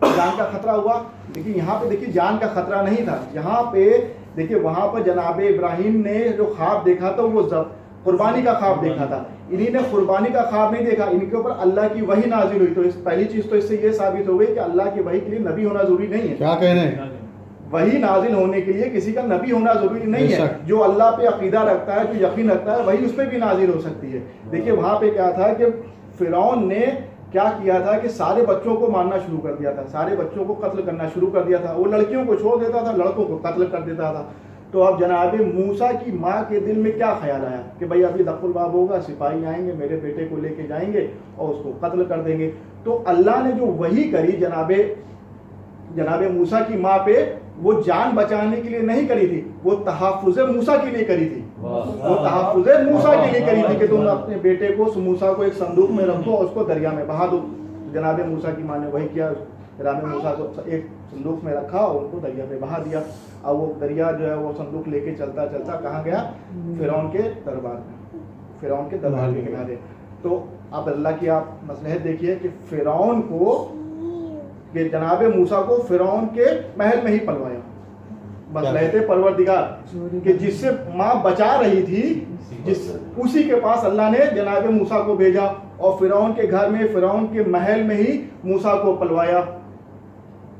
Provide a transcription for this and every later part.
جان کا خطرہ ہوا. دیکھیے یہاں پہ دیکھیے جان کا خطرہ نہیں تھا, یہاں پہ دیکھیے وہاں پر جناب ابراہیم نے جو خواب دیکھا تھا وہ قربانی کا خواب دیکھا تھا. انہی نے قربانی کا خواب نہیں دیکھا, ان کے اوپر اللہ کی وحی نازل ہوئی. تو پہلی چیز تو اس سے یہ ثابت ہو گئی کہ اللہ کی وحی کے لیے نبی ہونا ضروری نہیں ہے. کیا کہنے ہیں, وحی نازل ہونے کے لیے کسی کا نبی ہونا ضروری نہیں ہے. جو اللہ پہ عقیدہ رکھتا ہے, جو یقین رکھتا ہے, وہی اس پہ بھی نازل ہو سکتی ہے. دیکھیے وہاں پہ کیا تھا کہ فرعون نے کیا کیا تھا کہ سارے بچوں کو مارنا شروع کر دیا تھا, سارے بچوں کو قتل کرنا شروع کر دیا تھا. وہ لڑکیوں کو چھوڑ دیتا تھا, لڑکوں کو قتل کر دیتا تھا. تو اب جناب موسیٰ کی ماں کے دل میں کیا خیال آیا کہ بھائی ابھی دق الباب ہوگا, سپاہی آئیں گے, میرے بیٹے کو لے کے جائیں گے اور اس کو قتل کر دیں گے. تو اللہ نے جو وحی کری جناب موسیٰ کی ماں پہ, وہ جان بچانے کے لیے نہیں کری تھی, وہ تحفظ موسیٰ کے لیے کری تھی. وہ تحفظ موسیٰ کے لیے کری تھی کہ تم اپنے بیٹے کو موسیٰ کو ایک صندوق میں رکھو اور اس کو دریا میں بہا دو. جناب موسیٰ کی ماں نے وہی کیا, جناب موسیٰ کو ایک صندوق میں رکھا اور ان کو دریا میں بہا دیا. اب وہ دریا جو ہے وہ صندوق لے کے چلتا چلتا کہاں گیا, فرعون کے دربار میں, فرعون کے دربار کے کنارے. تو اب اللہ کی آپ مصلحت دیکھیے کہ فرعون کو, کہ جناب موسیٰ کو فرعون کے محل میں ہی پلوایا. مصلحت پروردگار کہ جس سے ماں بچا رہی تھی, اسی کے پاس اللہ نے جناب موسیٰ کو بھیجا اور فرعون کے گھر میں, فرعون کے محل میں ہی موسیٰ کو پلوایا.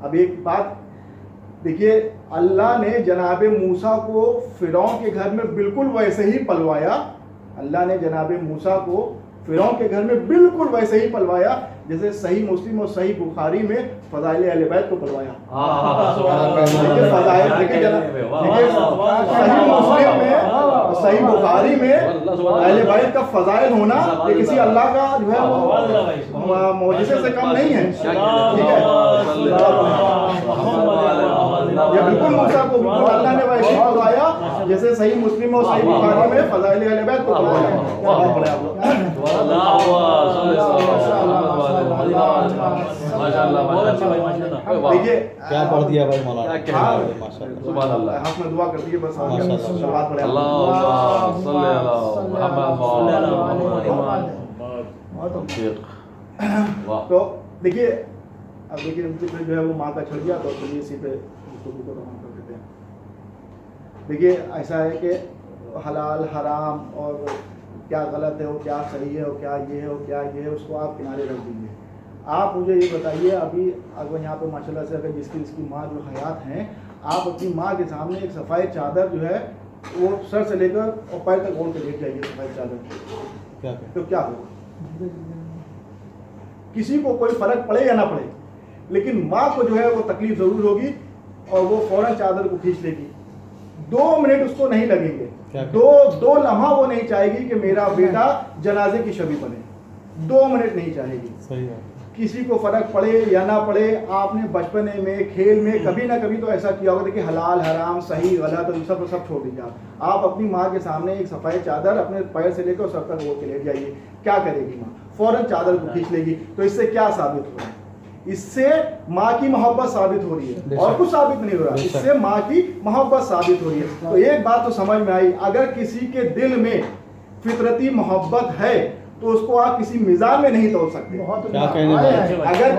اب ایک بات دیکھیے, اللہ نے جناب موسیٰ کو فرعون کے گھر میں بالکل ویسے ہی پلوایا. اللہ نے جناب موسیٰ کو فرعون کے گھر میں بالکل ویسے ہی پلوایا جیسے صحیح مسلم اور صحیح بخاری میں فضائل اہل بیت کو پلوایا. صحیح مسلم میں اور صحیح بخاری میں اہل بیت کا فضائل ہونا یہ کسی اللہ کا جو ہے وہ معجزے سے کم نہیں ہے. ٹھیک ہے, یہ بالکل موسیٰ کو بالکل اللہ نے ویسے ہی پلوایا جیسے صحیح مسلم اور صحیح بخاری میں فضائل اہل بیت کو پلوایا. دیکھیے کیا پڑھ دیا بھائی مولانا, سبحان اللہ, حق میں دعا کر دیجیے بس. تو دیکھیے اب دیکھیے جو ہے وہ ماں کا چھڑ گیا, تو چلیے اسی پہ گفتگو کو روان کر دیتے ہیں. دیکھیے ایسا ہے کہ حلال حرام اور کیا غلط ہے اور کیا صحیح ہے اور کیا یہ ہے اور کیا یہ ہے, اس کو آپ کنارے رکھ دیجیے. آپ مجھے یہ بتائیے, ابھی اگر یہاں پہ ماشاء اللہ سے اگر جس کی ماں جو حیات ہیں, آپ اپنی ماں کے سامنے ایک سفید چادر جو ہے وہ سر سے لے کر اور پیر تک اوڑھ کے لیٹ جائیے سفید چادر, تو کیا ہوگا؟ کسی کو کوئی فرق پڑے یا نہ پڑے, لیکن ماں کو جو ہے وہ تکلیف ضرور ہوگی اور وہ فوراً چادر کو کھینچ لے گی. 2 منٹ اس کو نہیں لگیں گے, دو لمحہ وہ نہیں چاہے گی کہ میرا بیٹا جنازے کی شبیہ بنے. 2 منٹ نہیں چاہے گی. صحیح ہے. کسی کو فرق پڑے یا نہ پڑے, آپ نے بچپنے میں کھیل میں کبھی نہ کبھی تو ایسا کیا ہوگا. دیکھیے حلال حرام صحیح غلط سب چھوڑ دیجیے. آپ اپنی ماں کے سامنے ایک سفید چادر اپنے پیر سے لے کر سر تک اوڑھ کے لیٹ جائیے. کیا کرے گی ماں؟ فوراً چادر کو کھینچ لے گی. تو اس سے کیا ثابت ہو رہا ہے؟ اس سے ماں کی محبت ثابت ہو رہی ہے اور کچھ ثابت نہیں ہو رہا, اس سے ماں کی محبت ثابت ہو رہی ہے. تو ایک بات تو سمجھ میں آئی, اگر کسی کے دل میں فطرتی محبت ہے تو اس کو آپ کسی میزان میں نہیں توڑ سکتے. اگر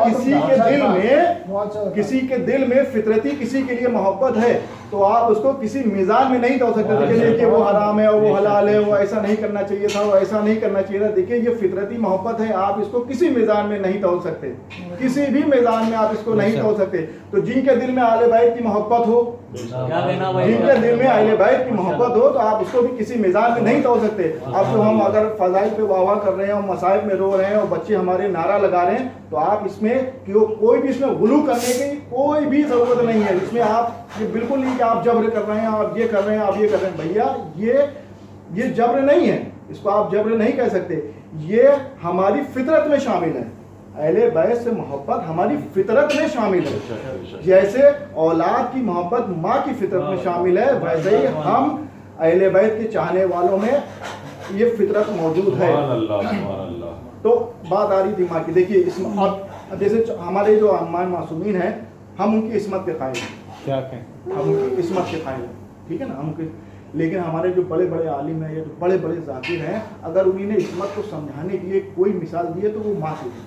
کسی کے دل میں فطرتی کسی کے لیے محبت ہے تو آپ اس کو کسی میزان میں نہیں توڑ سکتے کہ وہ حرام ہے اور وہ حلال ہے, وہ ایسا نہیں کرنا چاہیے تھا, وہ ایسا نہیں کرنا چاہیے تھا. دیکھیے یہ فطرتی محبت ہے, آپ اس کو کسی میزان میں نہیں توڑ سکتے, کسی بھی میزان میں آپ اس کو نہیں توڑ سکتے. تو جن کے دل میں اہل بیت کی محبت ہو, جن کے دل میں اہل بیت کی محبت ہو, تو آپ اس کو بھی کسی میزان میں نہیں توڑ سکتے. اب تو ہم اگر فضائل پہ واہ واہ کر رہے ہیں اور مصائب میں رو رہے ہیں اور بچے ہمارے نعرہ لگا رہے ہیں, تو آپ اس میں کوئی بھی اس میں غلو کرنے کی کوئی بھی ضرورت نہیں ہے. اس میں آپ یہ بالکل نہیں کہ آپ جبر کر رہے ہیں, آپ یہ کر رہے ہیں, آپ یہ کر رہے ہیں. بھیا یہ جبر نہیں ہے, اس کو آپ جبر نہیں کہہ سکتے. یہ ہماری فطرت میں شامل ہے. اہل بیت سے محبت ہماری فطرت میں شامل ہے. جیسے اولاد کی محبت ماں کی فطرت میں شامل ہے, ویسے ہی ہم اہل بیت کے چاہنے والوں میں یہ فطرت موجود ہے. تو بات آ رہی تھی ماں کی. دیکھیے اب جیسے ہمارے جو امام معصومین ہیں, ہم ان کی عصمت کے قائل ہیں. کیا کہیں, ہم ان کی عصمت کے قائل ہیں, ٹھیک ہے نا. لیکن ہمارے جو بڑے بڑے عالم ہیں یا جو بڑے بڑے ذاکر ہیں, اگر انہیں عصمت کو سمجھانے کے لیے کوئی مثال دی ہے تو وہ ماں سے دی.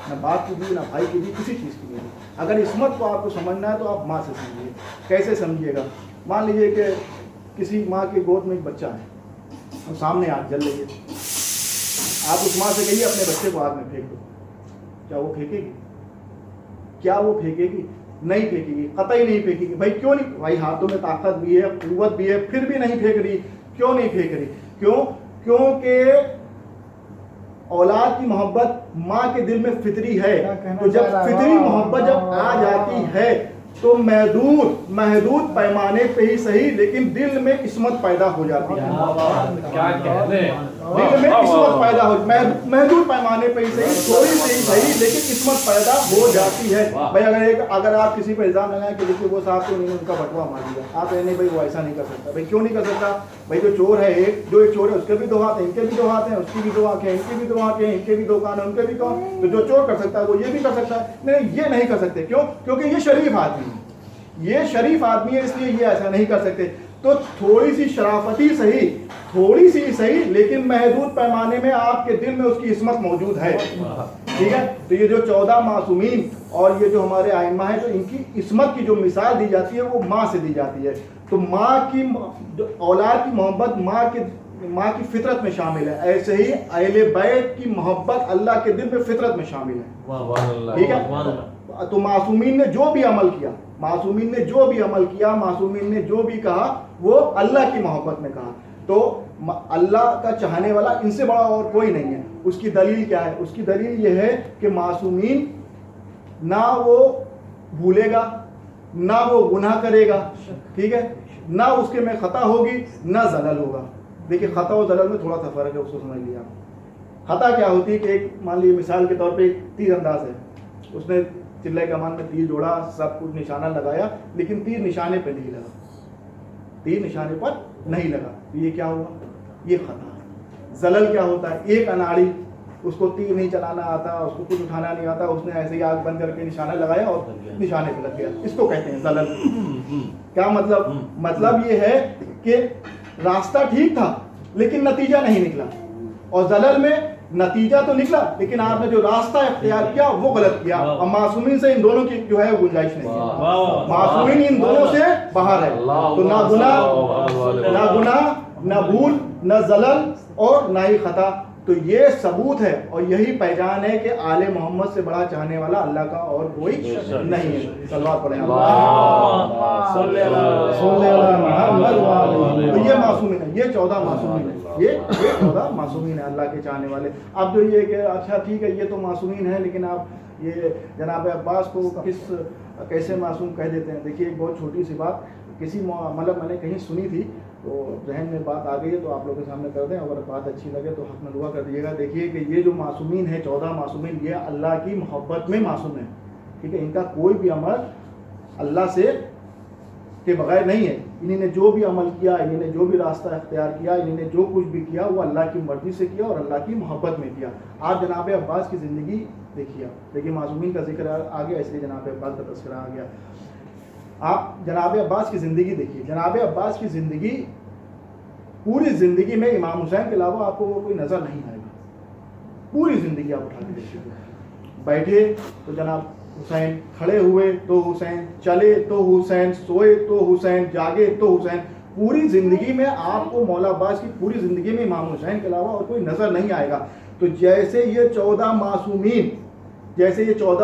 نہ باپ کی دی نہ بھائی کی دی, کسی چیز کی نہیں دی. اگر عصمت کو آپ کو سمجھنا ہے تو آپ ماں سے سمجھیے. کیسے سمجھیے گا؟ مان لیجیے کہ کسی ماں کی گود میں ایک بچہ ہے اور سامنے آگ جل رہی ہے, آپ اس ماں سے کہیے اپنے بچے کو آگ میں پھینک دو, کیا وہ پھینکے گی؟ کیا وہ پھینکے گی؟ نہیں پھینکے گی, قطعی نہیں پھینکے گی. بھائی کیوں نہیں؟ بھائی ہاتھوں میں طاقت بھی ہے, قوت بھی ہے, پھر بھی نہیں پھینک رہی. کیوں نہیں پھینک رہی؟ کیونکہ اولاد کی محبت ماں کے دل میں فطری ہے. تو جب فطری محبت جب آ جاتی ہے تو محدود پیمانے پہ ہی صحیح لیکن دل میں عصمت پیدا ہو جاتی ہے. دل میں عصمت پیدا ہو, محدود پیمانے پہ ہی صحیح, تھوڑی سی ہی صحیح لیکن عصمت پیدا ہو جاتی ہے. بھائی اگر آپ کسی پہ الزام لگائیں کہ دیکھیے وہ صاحب تو نہیں ان کا بٹوا مار دیا, آپ نہیں بھائی وہ ایسا نہیں کر سکتا. بھائی کیوں نہیں کر سکتا؟ بھائی جو چور ہے جو ایک چور ہے اس کے بھی 2 ہاتھ ہیں, ان کے بھی 2 ہاتھ ہیں, اس کی بھی 2 آنکھیں ہیں, ان کی بھی 2 آنکھیں ہیں, ان کے بھی 2 کان ہیں, ان کے بھی کان. تو جو چور کر سکتا ہے وہ یہ بھی کر سکتا ہے. نہیں, یہ نہیں کر سکتے. کیوں؟ کیونکہ یہ شریف آدمی ہے, یہ شریف آدمی ہے, اس لیے یہ ایسا نہیں کر سکتے. تو تھوڑی سی شرافتی صحیح, تھوڑی سی صحیح لیکن محدود پیمانے میں آپ کے دل میں اس کی عصمت موجود ہے. ٹھیک ہے. تو یہ جو 14 معصومین اور یہ جو ہمارے ائمہ ہیں تو ان کی عصمت کی جو مثال دی جاتی ہے وہ ماں سے دی جاتی ہے. تو ماں کی اولاد کی محبت ماں کی فطرت میں شامل ہے. ایسے ہی اہل بیت کی محبت اللہ کے دل میں فطرت میں شامل ہے. ٹھیک ہے. تو معصومین نے جو بھی عمل کیا, معصومین نے جو بھی عمل کیا, معصومین نے جو بھی کہا وہ اللہ کی محبت میں کہا. تو اللہ کا چاہنے والا ان سے بڑا اور کوئی نہیں ہے. اس کی دلیل کیا ہے؟ اس کی دلیل یہ ہے کہ معصومین نہ وہ بھولے گا, نہ وہ گناہ کرے گا, ٹھیک ہے, نہ اس کے میں خطا ہوگی, نہ زلل ہوگا. دیکھیے خطا و زلل میں تھوڑا سا فرق ہے, اس کو سمجھ لیا. خطا کیا ہوتی ہے کہ ایک مان لیجیے مثال کے طور پہ ایک تیر انداز ہے, اس نے چلے کمان میں تیر جوڑا, سب کچھ نشانہ لگایا لیکن تیر نشانے پہ نہیں لگا, تیر نشانے پر نہیں لگا. تو یہ کیا ہوا؟ یہ خطا ہے. زلل کیا ہوتا ہے؟ ایک اناڑی, اس کو تیر نہیں چلانا آتا, اس کو کچھ اٹھانا نہیں آتا, اس نے ایسے ہی آگ بند کر کے نشانہ لگایا اور نشانے پہ لگ گیا. اس کو کہتے ہیں زلل. کیا مطلب؟ مطلب یہ ہے کہ راستہ ٹھیک تھا لیکن نتیجہ نہیں نکلا. اور زلل میں نتیجہ تو نکلا لیکن آپ نے جو راستہ اختیار کیا وہ غلط کیا. اور معصومین سے ان دونوں کی جو ہے گنجائش نہیں ہے. معصومین ان دونوں سے باہر ہے. تو نہ گناہ, نہ بھول, نہ زلل اور نہ ہی خطا. تو یہ ثبوت ہے اور یہی پہچان ہے کہ آل محمد سے بڑا چاہنے والا اللہ کا اور کوئی نہیں ہے. صلوات پڑھیں. تو یہ معصومین ہے, یہ 14 معصومین ہے, یہ 14 معصومین ہیں اللہ کے چاہنے والے. اب جو یہ کہ اچھا ٹھیک ہے یہ تو معصومین ہیں لیکن آپ یہ جناب عباس کو کیسے معصوم کہہ دیتے ہیں؟ دیکھیے ایک بہت چھوٹی سی بات, کسی مطلب میں نے کہیں سنی تھی تو ذہن میں بات آ گئی ہے تو آپ لوگوں کے سامنے کر دیں, اگر بات اچھی لگے تو حق میں دعا کر دیجیے گا. دیکھیے کہ یہ جو معصومین ہیں 14 معصومین, یہ اللہ کی محبت میں معصوم ہیں. ٹھیک ہے. ان کا کوئی بھی عمل اللہ سے کے بغیر نہیں ہے. انہوں نے جو بھی عمل کیا, انہوں نے جو بھی راستہ اختیار کیا, انہوں نے جو کچھ بھی کیا وہ اللہ کی مرضی سے کیا اور اللہ کی محبت میں کیا. آپ جناب عباس کی زندگی دیکھیے معصومین کا ذکر آ گیا اس لیے جناب عباس کا تذکرہ آ گیا. آپ جناب عباس کی زندگی دیکھیے. جناب عباس کی زندگی, پوری زندگی میں امام حسین کے علاوہ آپ کو کوئی نظر نہیں آئے گا. پوری زندگی آپ اٹھا کے دیکھیے, بیٹھے تو جناب حسین, کھڑے ہوئے تو حسین, چلے تو حسین, سوئے تو حسین, جاگے تو حسین. پوری زندگی میں آپ کو مولا عباس کی پوری زندگی میں امام حسین کے علاوہ اور کوئی نظر نہیں آئے گا. تو جیسے یہ 14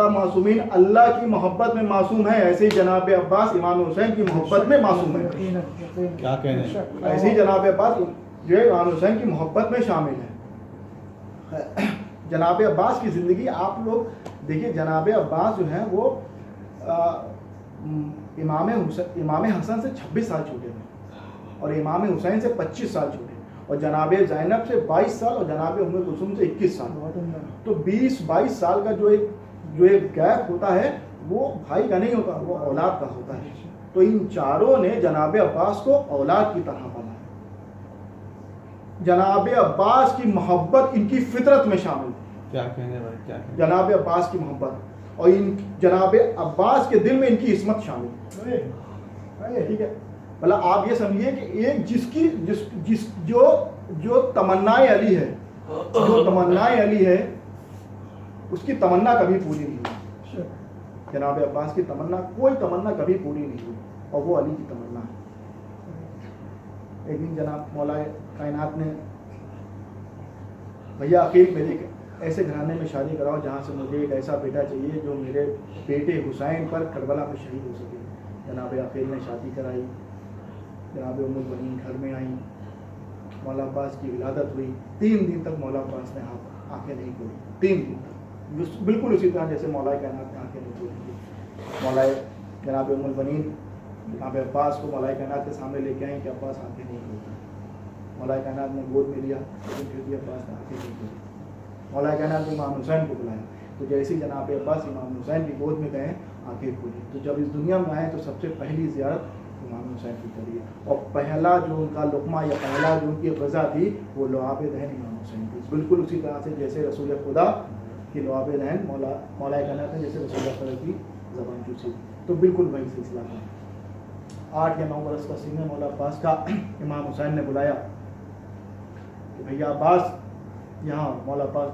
معصومین اللہ کی محبت میں معصوم ہیں, ایسے ہی جناب عباس امام حسین کی محبت میں معصوم ہیں. کیا کہنے, ایسے ہی جناب عباس جو ہے امام حسین کی محبت میں شامل ہے. جناب عباس کی زندگی آپ لوگ دیکھیے. جناب عباس جو ہیں وہ امام حسن سے 26 سال چھوٹے ہیں اور امام حسین سے 25 سال چھوٹے, اور جناب زینب سے 22 سال اور جناب ام کلثوم سے 21 سال. تو 20-22 سال کا جو ایک گیپ ہوتا ہے وہ بھائی کا نہیں ہوتا, وہ اولاد کا ہوتا ہے. تو ان چاروں نے جناب عباس کو اولاد کی طرح پالا. جناب عباس کی محبت ان کی فطرت میں شامل ہے. کیا کہنے بھائی, کیا کہنے. جناب عباس کی محبت اور جناب عباس کے دل میں ان کی عصمت شامل ہے. ٹھیک ہے. مطلب آپ یہ سمجھیے کہ ایک جو تمنا علی ہے, جو تمنا علی ہے اس کی تمنا کبھی پوری نہیں ہوئی. جناب عباس کی تمنا, کوئی تمنا کبھی پوری نہیں ہوئی, اور وہ علی کی تمنا ہے. ایک دن جناب مولا کائنات نے, بھیا عقیل میرے ایسے گھرانے میں شادی کراؤ جہاں سے مجھے ایک ایسا بیٹا چاہیے جو میرے بیٹے حسین پر کربلا میں شہید ہو سکے. جناب عقیل نے شادی کرائی. جناب ام البنین گھر میں آئیں. مولا عباس کی ولادت ہوئی. 3 دن تک مولا عباس نے آنکھیں نہیں کھولی. 3 دن تک بالکل اسی طرح جیسے مولا کائنات نے آنکھیں نہیں کھولی. مولا جناب ام البنین جناب عباس کو مولا کائنات کے سامنے لے کے آئیں کہ عباس آنکھیں نہیں کھولتا. مولا کائنات نے گود میں لیا, لیکن پھر بھی عباس نے آنکھیں نہیں کھولی. مولا کائنات نے امام حسین کو بلایا, تو جیسے جناب عباس امام حسین کی گود میں گئے آنکھیں کھولی. تو جب اس دنیا میں آئے تو سب سے پہلی زیارت امام حسین کی کری, اور پہلا جو ان کا لقمہ یا پہلا جو ان کی غذا تھی وہ لعاب دہن امام حسین کی. بالکل اسی طرح سے جیسے رسول خدا کی لعاب دہن مولا کائنات نے جیسے رسول خدا کی زبان چوسی, تو بالکل وہی سلسلہ تھا. 8 یا 9 برس کا سن ہے مولا عباس کا. امام حسین نے بلایا کہ بھیا عباس یہاں. مولا عباس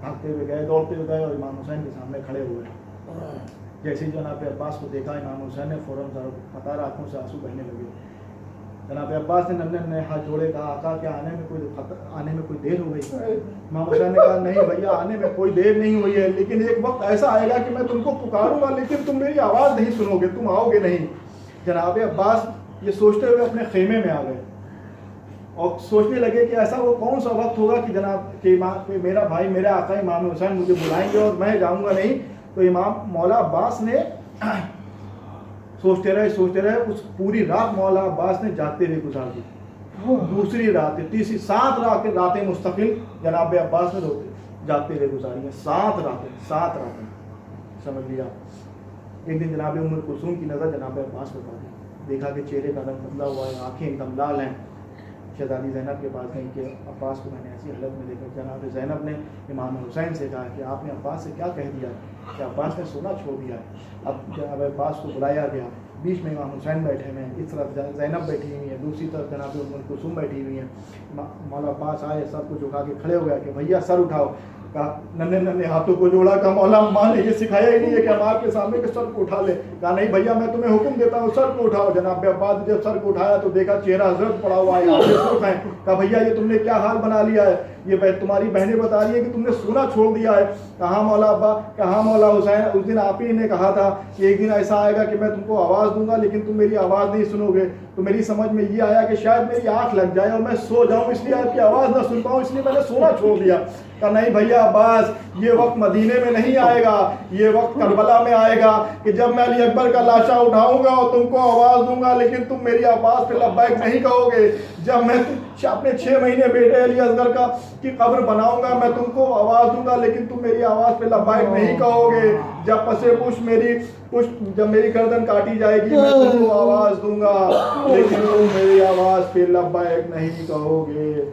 بھاگتے ہوئے گئے, دوڑتے ہوئے گئے, اور امام حسین کے سامنے کھڑے ہوئے. جیسے جناب عباس کو دیکھا امام حسین نے فوراً پتہ آنکھوں سے آنسو بہنے لگے. جناب عباس نے ننے ہاتھ جوڑے, کہا آقا کیا آنے میں کوئی دیر ہو گئی؟ امام حسین نے کہا نہیں بھیا آنے میں کوئی دیر نہیں ہوئی ہے, لیکن ایک وقت ایسا آئے گا کہ میں تم کو پکاروں گا لیکن تم میری آواز نہیں سنو گے, تم آؤ گے نہیں. جناب عباس یہ سوچتے ہوئے اپنے خیمے میں آ گئے اور سوچنے لگے کہ ایسا وہ کون سا وقت ہوگا کہ جناب کہ میرا بھائی میرے آقا امام حسین مجھے بلائیں گے اور میں جاؤں گا نہیں. تو امام مولا عباس نے سوچتے رہے. اس پوری رات مولا عباس نے جاگتے ہوئے گزار دی. دوسری رات, تیسری, 7 راتیں مستقل جناب عباس نے جاگتے ہوئے گزاری ہیں. 7 راتیں سمجھ لیا. ایک دن جناب ام کلثوم کی نظر جناب عباس پر پڑی. دیکھا کہ چہرے کا رنگ بدلا ہوا ہے, آنکھیں ایک دم لال ہیں. شہزادی زینب کے پاس گئی کہ عباس کو میں نے ایسی حالت میں دیکھا. جناب زینب نے امام حسین سے کہا کہ آپ نے عباس سے کیا کہہ دیا کہ عباس نے سونا چھوڑ دیا ہے. اب جناب عباس کو بلایا گیا. بیچ میں امام حسین بیٹھے ہوئے ہیں, اس طرف زینب بیٹھی ہوئی ہیں, دوسری طرف جناب ام کلثوم بیٹھی ہوئی ہیں. مولا عباس آئے, سب کچھ اٹھا کے کھڑے ہو گیا کہ بھیا سر اٹھاؤ. کہا ننے ہاتھوں کو جوڑا. کہا مولا ماں نے یہ سکھایا ہی نہیں ہے کہ ہم آپ کے سامنے کے سر کو اٹھا لیں. کہا نہیں بھیا میں تمہیں حکم دیتا ہوں سر کو اٹھاؤ. جناب عباس نے جب سر کو اٹھایا تو دیکھا چہرہ حضرت پڑا ہوا ہے, آنکھیں سرخ ہیں. کہا بھیا یہ تم نے کیا حال بنا لیا ہے, یہ تمہاری بہنیں بتا رہی ہیں کہ تم نے سونا چھوڑ دیا ہے. کہاں مولا حسین, اس دن آپ ہی نے کہا تھا کہ ایک دن ایسا آئے گا کہ میں تم کو آواز دوں گا لیکن تم میری آواز نہیں سنو گے. تو میری سمجھ میں یہ آیا کہ شاید میری آنکھ لگ جائے اور میں سو جاؤں, اس لیے آپ کی آواز نہ سن پاؤں, اس لیے میں نے سونا چھوڑ دیا. کہا نہیں بھیا عباس یہ وقت مدینے میں نہیں آئے گا, یہ وقت کربلا میں آئے گا کہ جب میں علی اکبر کا لاشا اٹھاؤں گا اور تم کو آواز دوں گا لیکن تم میری آواز پہ لبیک نہیں کہو گے. جب میں اپنے 6 مہینے بیٹے علی اصغر کی قبر بناؤں گا میں تم کو آواز دوں گا لیکن تم میری آواز پہ لبیک نہیں کہو گے. جب پسے پشت جب میری گردن کاٹی جائے گی میں تم کو آواز دوں گا لیکن تم میری آواز پہ لبیک نہیں کہو گے.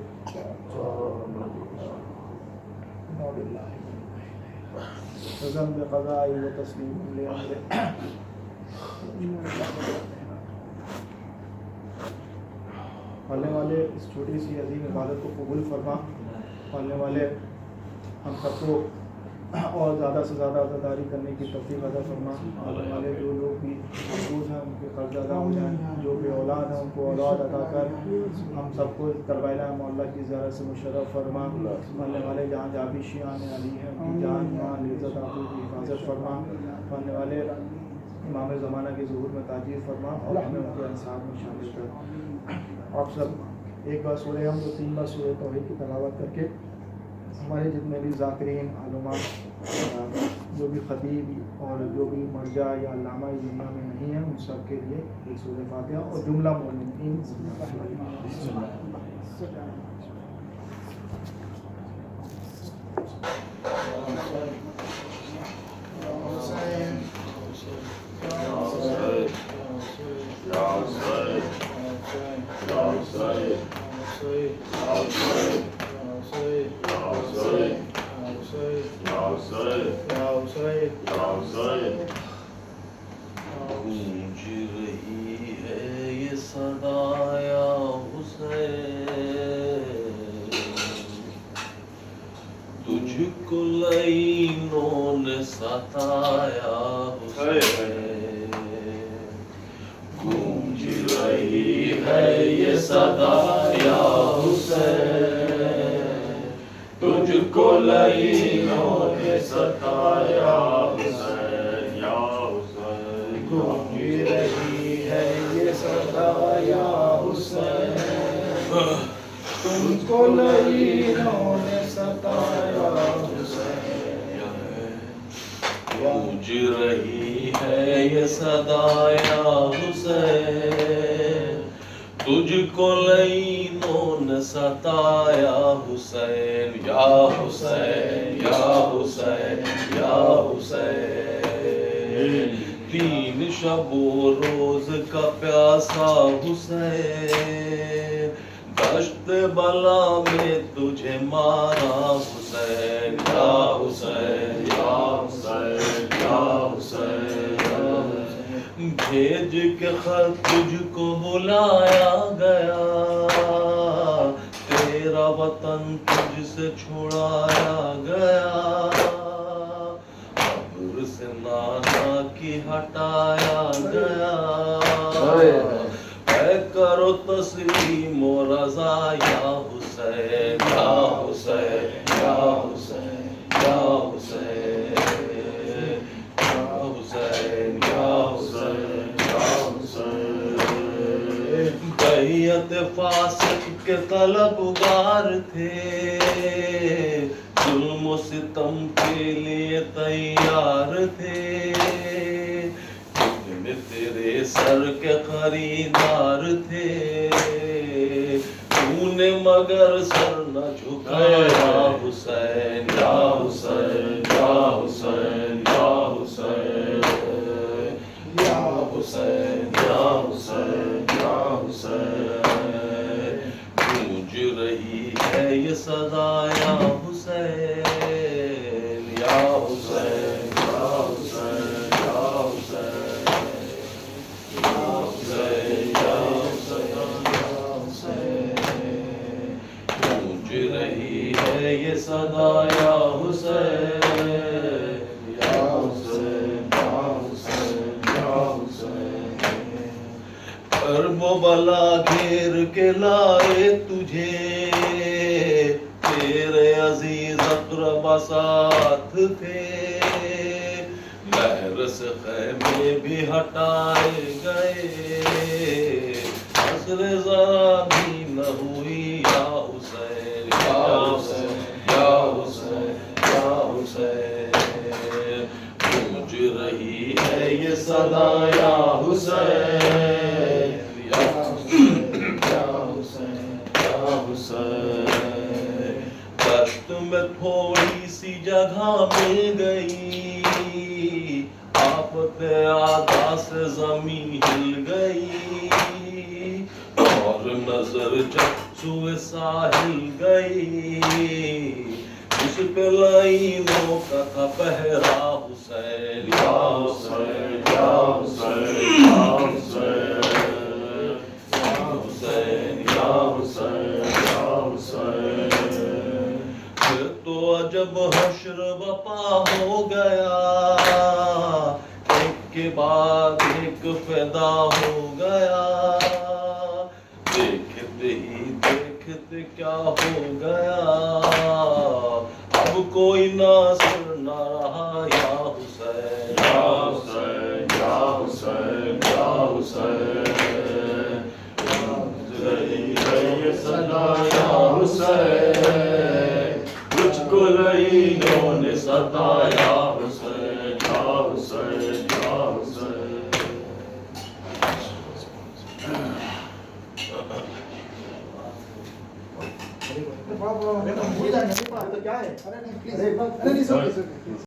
پڑھنے والے اس چھوٹی سی عظیم عبادت کو قبول فرما. پڑھنے والے ہم سب کو اور زیادہ سے زیادہ عزاداری کرنے کی توفیق عطا فرما. پڑھنے والے جو لوگ بھی محفوظ ہیں ان کے قرض ادا ہو جائیں, جو بے اولاد ہیں ان کو اولاد عطا کر ہم سب کو کربلا مولا کی زیارت سے مشرف فرما. پڑھنے والے جہاں جابی شیعان علی ہیں ان کی جان مان عزت آبرو کی حفاظت فرما. پڑھنے والے امام زمانہ کے ظہور میں تاجیل فرما اور ہمیں ان کے انصار میں شامل کر. آپ سب ایک بار سورہ ہم تو 3 بار سورہ توحید کی تلاوت کر کے ہمارے جتنے بھی ذاکرین علماء جو بھی خطیب اور جو بھی مرجع یا علامہ اس دنیا میں نہیں ہیں ان سب کے لیے ایک سورہ فاتحہ اور جملہ مومنین گونج رہی ہے یہ صدا یا حسین, تجھ کو لئی ستایا حسین گونج رہی ہے یہ صدا یا حسین تجھ کو لعینوں نے ستایا حسین یا حسین گونج رہی ہے یہ صدا یا حسین تم کو لعینوں نے ستایا حسین گونج رہی ہے یہ صدا یا حسین تجھ کو لعینوں نے ستایا حسین یا حسین یا حسین یا حسین تین شب و روز کا پیاسا حسین دشت بلا میں تجھے مارا حسین یا حسین یا حسین یا حسین بھیج کے خط تجھ کو بلایا گیا تیرا وطن تجھ سے چھڑایا گیا قبر سے نانا کی ہٹایا گیا اے کرو تسلیم و رضا یا حسین یا حسین یا حسین یا حسین یا حسین یا حسین یا حسین بیعت فاسق کے طلبگار تھے ظلم و ستم کے لیے تیار تھے تیرے سر کے خریدار تھے تو نے مگر سر نہ جھکایا حسین یا حسین یا حسین یا حسین یا حسین یا حسین یا حسین گونج رہی ہے یہ صدا یا حسین یا حسین یا حسین یا حسین گونج رہی ہے یہ صدا یا حسین یا حسین یا حسین یا حسین کرب و بلا گھیر کے لائے تجھے تیرے عزیز اقربا ساتھ تھے مہر سے خیمے بھی ہٹائے گئے عصر ذرا بھی نہ ہوئی یا حسین یا حسین یا حسین یا حسین گونج رہی ہے یہ صدا یا حسین یا حسین یا حسین یا حسین دشت میں تھوڑی سی جگہ مل گئی آفت آدھا سے زمین ہل گئی اور نظر جب سوئے ساحل گئی اس پہ لائنوں کا تھا پہرا حسین یا حسین یا حسین یا حسین یا حسین یا حسین یا حسین پھر تو عجب حشر بپا ہو گیا ایک کے بعد ایک فدا ہو گیا دیکھتے ہی دیکھتے کیا ہو گیا اب کوئی ناصر نہ رہا یا حسین یا حسین یا حسین یا حسین یہ صدا یا حسین تجھ کو لعینوں نے ستایا حسین یا حسین یا حسین کیا ہے